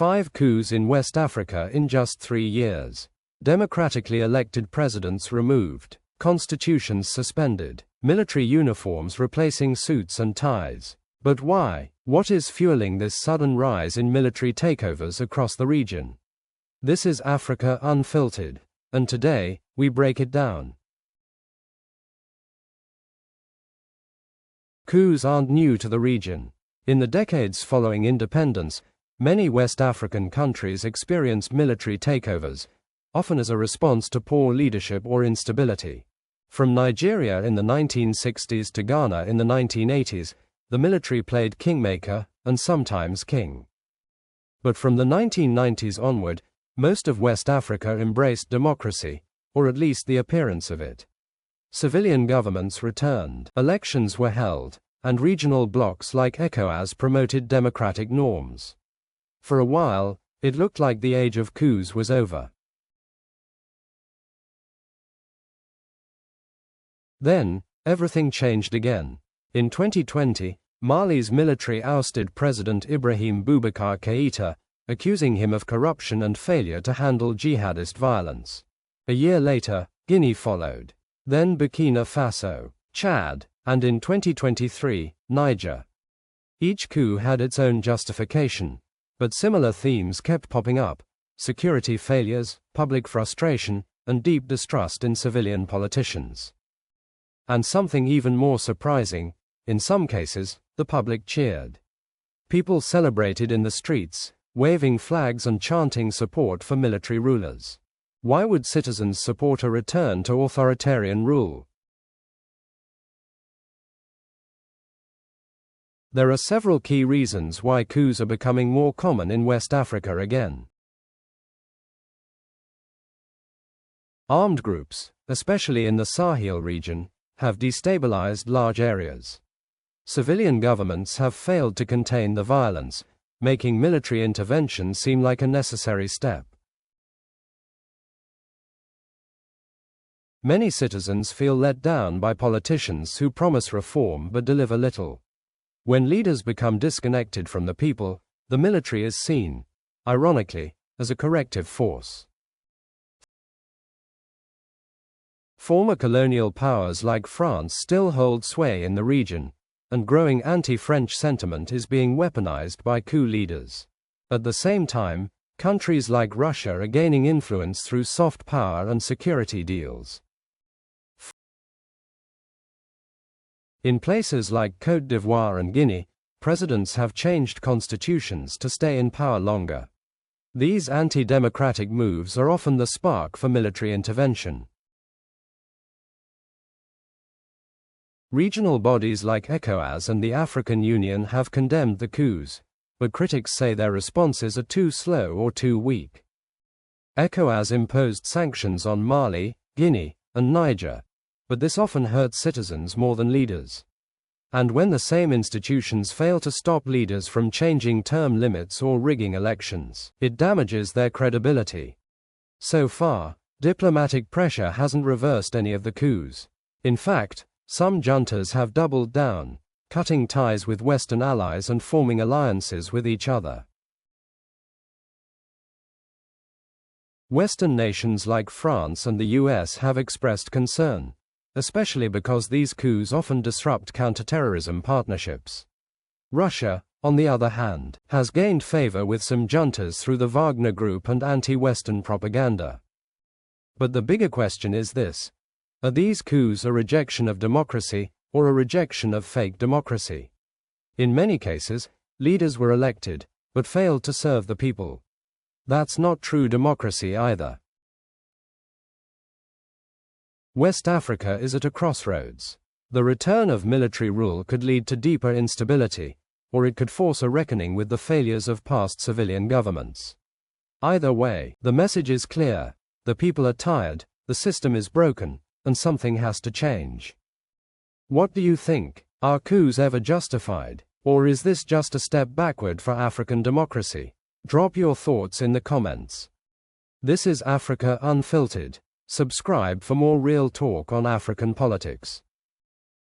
5 coups in West Africa in just 3 years. Democratically elected presidents removed. Constitutions suspended. Military uniforms replacing suits and ties. But why? What is fueling this sudden rise in military takeovers across the region? This is Africa Unfiltered, and today, we break it down. Coups aren't new to the region. In the decades following independence, many West African countries experienced military takeovers, often as a response to poor leadership or instability. From Nigeria in the 1960s to Ghana in the 1980s, the military played kingmaker, and sometimes king. But from the 1990s onward, most of West Africa embraced democracy, or at least the appearance of it. Civilian governments returned, elections were held, and regional blocs like ECOWAS promoted democratic norms. For a while, it looked like the age of coups was over. Then, everything changed again. In 2020, Mali's military ousted President Ibrahim Boubacar Keïta, accusing him of corruption and failure to handle jihadist violence. A year later, Guinea followed. Then Burkina Faso, Chad, and in 2023, Niger. Each coup had its own justification, but similar themes kept popping up: security failures, public frustration, and deep distrust in civilian politicians. And something even more surprising, in some cases, the public cheered. People celebrated in the streets, waving flags and chanting support for military rulers. Why would citizens support a return to authoritarian rule? There are several key reasons why coups are becoming more common in West Africa again. Armed groups, especially in the Sahel region, have destabilized large areas. Civilian governments have failed to contain the violence, making military intervention seem like a necessary step. Many citizens feel let down by politicians who promise reform but deliver little. When leaders become disconnected from the people, the military is seen, ironically, as a corrective force. Former colonial powers like France still hold sway in the region, and growing anti-French sentiment is being weaponized by coup leaders. At the same time, countries like Russia are gaining influence through soft power and security deals. In places like Côte d'Ivoire and Guinea, presidents have changed constitutions to stay in power longer. These anti-democratic moves are often the spark for military intervention. Regional bodies like ECOWAS and the African Union have condemned the coups, but critics say their responses are too slow or too weak. ECOWAS imposed sanctions on Mali, Guinea, and Niger, but this often hurts citizens more than leaders. And when the same institutions fail to stop leaders from changing term limits or rigging elections, it damages their credibility. So far, diplomatic pressure hasn't reversed any of the coups. In fact, some juntas have doubled down, cutting ties with Western allies and forming alliances with each other. Western nations like France and the US have expressed concern, especially because these coups often disrupt counterterrorism partnerships. Russia, on the other hand, has gained favor with some juntas through the Wagner Group and anti-Western propaganda. But the bigger question is this: are these coups a rejection of democracy, or a rejection of fake democracy? In many cases, leaders were elected, but failed to serve the people. That's not true democracy either. West Africa is at a crossroads. The return of military rule could lead to deeper instability, or it could force a reckoning with the failures of past civilian governments. Either way, the message is clear: the people are tired, the system is broken, and something has to change. What do you think? Are coups ever justified, or is this just a step backward for African democracy? Drop your thoughts in the comments. This is Africa Unfiltered. Subscribe for more real talk on African politics.